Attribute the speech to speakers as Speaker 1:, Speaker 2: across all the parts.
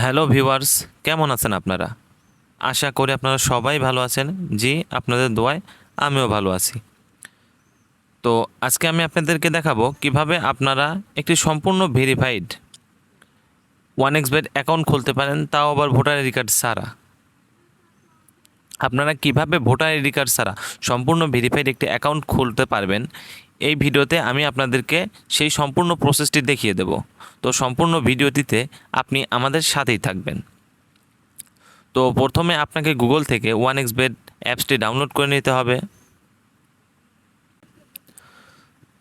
Speaker 1: Hello viewers, কেমন আছেন আপনারা? আশা করি আপনারা সবাই ভালো আছেন। জি, আপনাদের দোয়ায় আমিও ভালো আছি। তো আজকে আমি আপনাদেরকে দেখাবো কিভাবে আপনারা একটি সম্পূর্ণ ভেরিফাইড ওয়ানএক্সবেট অ্যাকাউন্ট খুলতে পারেন, তাও আবার ভোটার আইডি কার্ড ছাড়া। আপনারা কিভাবে ভোটার আইডি কার্ড ছাড়া সম্পূর্ণ ভেরিফাইড একটি অ্যাকাউন্ট খুলতে পারবেন, এই ভিডিওতে আমি আপনাদেরকে সেই সম্পূর্ণ প্রসেসটি দেখিয়ে দেব। তো সম্পূর্ণ ভিডিওটিতে আপনি আমাদের সাথেই থাকবেন। তো প্রথমে আপনাকে গুগল থেকে ওয়ানএক্সবেট অ্যাপসটি ডাউনলোড করে নিতে হবে।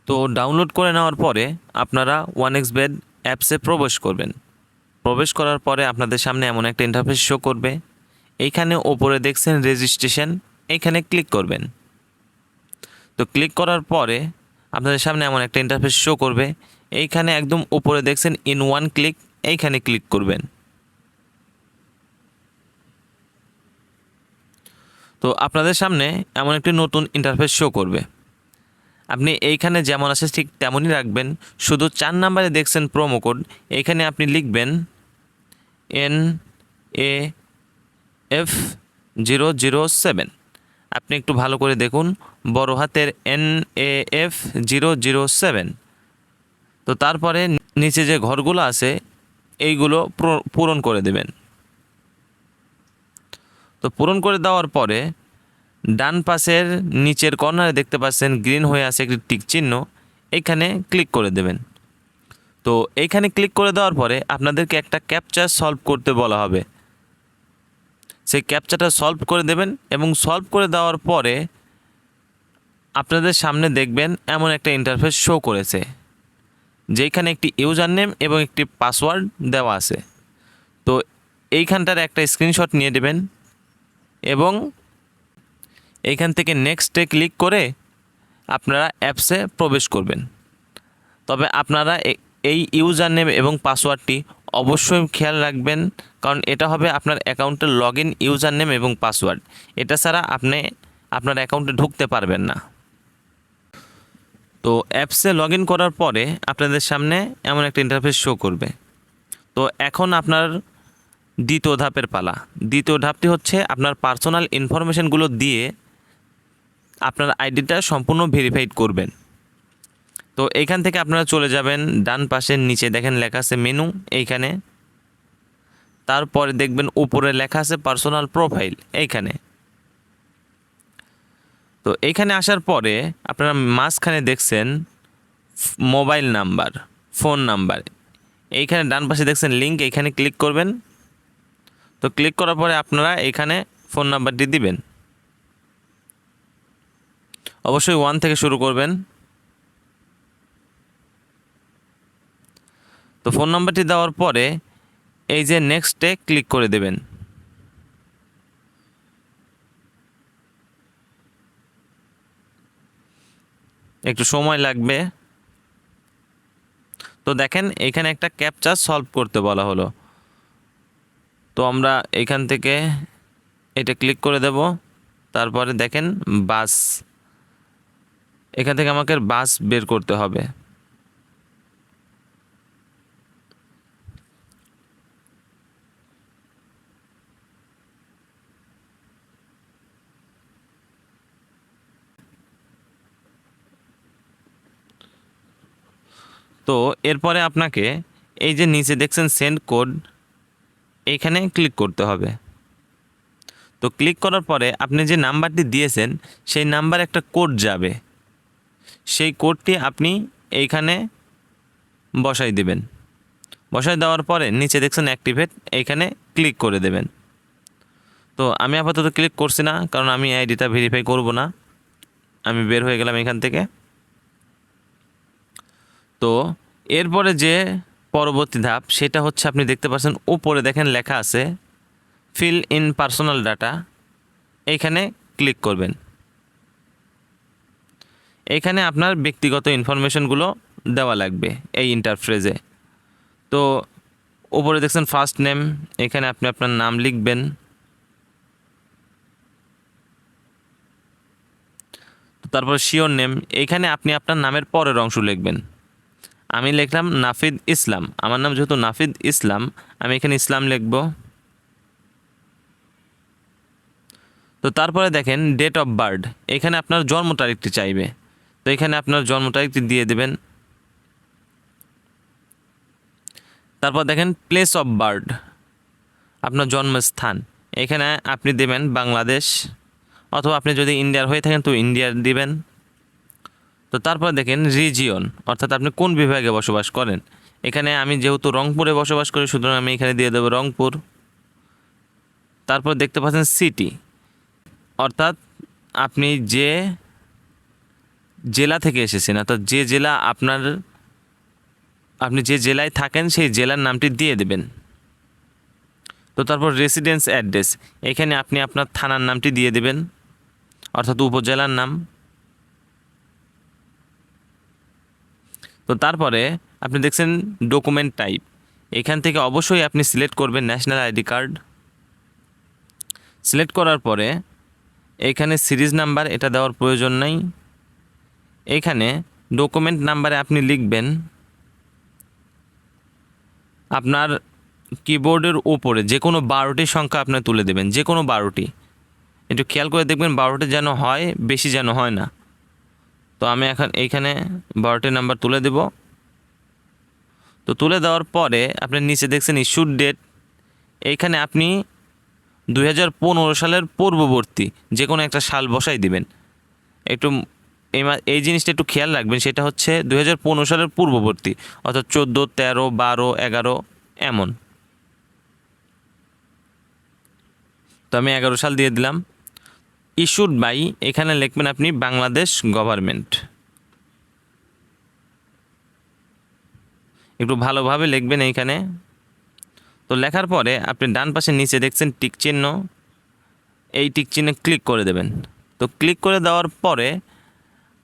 Speaker 1: তো ডাউনলোড করে নেওয়ার পরে আপনারা ওয়ানএক্সবেট অ্যাপসে প্রবেশ করবেন। প্রবেশ করার পরে আপনাদের সামনে এমন একটা ইন্টারফেস শো করবে। এইখানে ওপরে দেখছেন রেজিস্ট্রেশন, এইখানে ক্লিক করবেন। তো ক্লিক করার পরে আপনাদের সামনে এমন একটা ইন্টারফেস শো করবে। এইখানে একদম উপরে দেখছেন ইন ওয়ান ক্লিক, এইখানে ক্লিক করবেন। তো আপনাদের সামনে এমন একটি নতুন ইন্টারফেস শো করবে। আপনি এইখানে যেমন আছে ঠিক তেমনই রাখবেন, শুধু 4 নাম্বারে দেখছেন প্রোমো কোড, এইখানে আপনি লিখবেন NAF007। আপনি একটু ভালো করে দেখুন, বড় হাতের NAF007। তো তারপরে নিচে যে ঘরগুলো আছে এইগুলো পূরণ করে দেবেন। তো পূরণ করে দেওয়ার পরে ডান পাশের নিচের কর্নারে দেখতে পাচ্ছেন গ্রিন হয়ে আছে একটি টিক চিহ্ন, এইখানে ক্লিক করে দেবেন। তো এইখানে ক্লিক করে দেওয়ার পরে আপনাদেরকে একটা ক্যাপচা সলভ করতে বলা হবে। সেই ক্যাপচাটা সলভ করে দেবেন এবং সলভ করে দেওয়ার পরে আপনাদের সামনে দেখবেন এমন একটা ইন্টারফেস শো করেছে, যেখানে একটি ইউজার নেম এবং একটি পাসওয়ার্ড দেওয়া আছে। তো এইখানটার একটা স্ক্রিনশট নিয়ে দেবেন এবং এইখান থেকে নেক্সটে ক্লিক করে আপনারা অ্যাপসে প্রবেশ করবেন। তবে আপনারা এই ইউজার নেম এবং পাসওয়ার্ডটি অবশ্যই খেয়াল রাখবেন, কারণ এটা হবে আপনার অ্যাকাউন্টের লগ ইন ইউজার নেম এবং পাসওয়ার্ড। এটা ছাড়া আপনি আপনার অ্যাকাউন্টে ঢুকতে পারবেন না। তো অ্যাপসে লগ ইন করার পরে আপনাদের সামনে এমন একটা ইন্টারফেস শো করবে। তো এখন আপনার দ্বিতীয় ধাপের পালা। দ্বিতীয় ধাপটি হচ্ছে আপনার পার্সোনাল ইনফরমেশনগুলো দিয়ে আপনার আইডিটা সম্পূর্ণ ভেরিফাইড করবেন। তো এইখান থেকে আপনারা চলে যাবেন ডান পাশের নিচে দেখেন লেখা আছে মেনু, এইখানে। তারপরে দেখবেন উপরে লেখা আছে পার্সোনাল প্রোফাইল, এইখানে। তো এইখানে আসার পরে আপনারা মাঝখানে দেখছেন মোবাইল নাম্বার, ফোন নাম্বার। এইখানে ডান পাশে দেখছেন লিঙ্ক, এইখানে ক্লিক করবেন। তো ক্লিক করার পরে আপনারা এইখানে ফোন নাম্বারটি দিবেন। অবশ্যই 1 থেকে শুরু করবেন। তো ফোন নাম্বারটি দেওয়ার পরে এই যে নেক্সটে ক্লিক করে দেবেন। একটু সময় লাগবে। তো দেখেন এখানে একটা ক্যাপচা সলভ করতে বলা হলো। তো আমরা এখান থেকে এটা ক্লিক করে দেব। তারপরে দেখেন বাস, এখান থেকে আমাকে বাস বের করতে হবে। তো এরপরে আপনাকে এই যে নিচে দেখছেন সেন্ড কোড, এইখানে ক্লিক করতে হবে। তো ক্লিক করার পরে আপনি যে নাম্বারটি দিয়েছেন সেই নাম্বারে একটা কোড যাবে, সেই কোডটি আপনি এইখানে বসাই দিবেন। বসাই দেওয়ার পরে নিচে দেখছেন অ্যাক্টিভেট, এইখানে ক্লিক করে দেবেন। তো আমি আপাতত ক্লিক করছি না, কারণ আমি আইডিটা ভেরিফাই করব না। আমি বের হয়ে গেলাম এখান থেকে। তো এরপরে যে পরবর্তী ধাপ সেটা হচ্ছে আপনি দেখতে পাচ্ছেন উপরে দেখেন লেখা আছে ফিল ইন পার্সোনাল ডাটা, এইখানে ক্লিক করবেন। এইখানে আপনার ব্যক্তিগত ইনফরমেশনগুলো দেওয়া লাগবে এই ইন্টারফেসে। তো উপরে দেখছেন ফার্স্ট নেম, এখানে আপনি আপনার নাম লিখবেন। তারপর শিওর নেম, এইখানে আপনি আপনার নামের পরের অংশ লিখবেন। আমি লিখলাম নাফিদ ইসলাম, আমার নাম যেহেতু নাফিদ ইসলাম, আমি এখানে ইসলাম লিখব। তো তারপরে দেখেন ডেট অফ বার্থ, এখানে আপনার জন্ম তারিখটি চাইবে, তো এখানে আপনার জন্ম তারিখটি দিয়ে দেবেন। তারপর দেখেন প্লেস অফ বার্থ, আপনার জন্মস্থান, এখানে আপনি দেবেন বাংলাদেশ, অথবা আপনি যদি ইন্ডিয়ার হয়ে থাকেন তো ইন্ডিয়ার দিবেন। তো তারপর দেখেন রিজিয়ন, অর্থাৎ আপনি কোন বিভাগে বসবাস করেন, এখানে আমি যেহেতু রংপুরে বসবাস করি সুতরাং আমি এখানে দিয়ে দেবো রংপুর। তারপর দেখতে পাচ্ছেন সিটি, অর্থাৎ আপনি যে জেলা থেকে এসেছেন, অর্থাৎ যে জেলা আপনি যে জেলায় থাকেন সেই জেলার নামটি দিয়ে দেবেন। তো তারপর রেসিডেন্স অ্যাড্রেস, এখানে আপনি আপনার থানার নামটি দিয়ে দেবেন, অর্থাৎ উপজেলার নাম। তো তারপরে আপনি দেখছেন ডকুমেন্ট টাইপ, এখান থেকে অবশ্যই আপনি সিলেক্ট করবেন ন্যাশনাল আইডি কার্ড। সিলেক্ট করার পরে এখানে সিরিজ নাম্বার এটা দেওয়ার প্রয়োজন নাই, এখানে ডকুমেন্ট নাম্বারে আপনি লিখবেন আপনার কিবোর্ডের উপরে যে কোনো 12টি সংখ্যা আপনার তুলে দেবেন, যে কোনো 12টি, একটু খেয়াল করে দেখবেন 12টি যেন হয়, বেশি যেন হয় না। তো আমি এখন এইখানে 12টি নাম্বার তুলে দেব। তো তুলে দেওয়ার পরে আপনি নিচে দেখছেন ইস্যুড ডেট, এইখানে আপনি 2015 সালের পূর্ববর্তী যে কোনো একটা সাল বসাই দিবেন। একটু এই জিনিসটা একটু খেয়াল রাখবেন, সেটা হচ্ছে 2015 সালের পূর্ববর্তী, অর্থাৎ 14, 13, 12, 11 এমন। তো আমি 11 সাল দিয়ে দিলাম। ইস্যুড বাই, এখানে লিখবেন আপনি বাংলাদেশ গভর্নমেন্ট, একটু ভালোভাবে লিখবেন এইখানে। তো লেখার পরে আপনি ডান পাশে নিচে দেখছেন টিক চিহ্ন, এই টিক চিহ্নে ক্লিক করে দেবেন। তো ক্লিক করে দেওয়ার পরে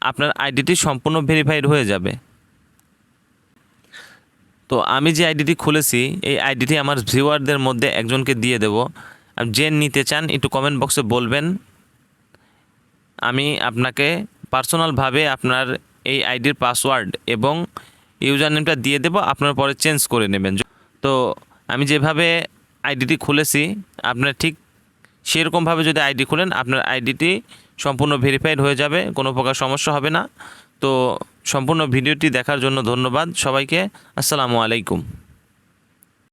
Speaker 1: আপনার আইডিটি সম্পূর্ণ ভেরিফাইড হয়ে যাবে। তো আমি যে আইডিটি খুলেছি এই আইডিটি আমার ভিউয়ারদের মধ্যে একজনকে দিয়ে দেব, যে নিতে চান একটু কমেন্ট বক্সে বলবেন, আমি আপনাকে পার্সোনালভাবে আপনার এই আইডির পাসওয়ার্ড এবং ইউজার নেমটা দিয়ে দেব, আপনার পরে চেঞ্জ করে নেবেন। তো আমি যেভাবে আইডিটি খুলেছি আপনার ঠিক সেরকমভাবে যদি আইডি খুলেন আপনার আইডিটি সম্পূর্ণ ভেরিফাইড হয়ে যাবে, কোনো প্রকার সমস্যা হবে না। তো সম্পূর্ণ ভিডিওটি দেখার জন্য ধন্যবাদ সবাইকে। আসসালামু আলাইকুম।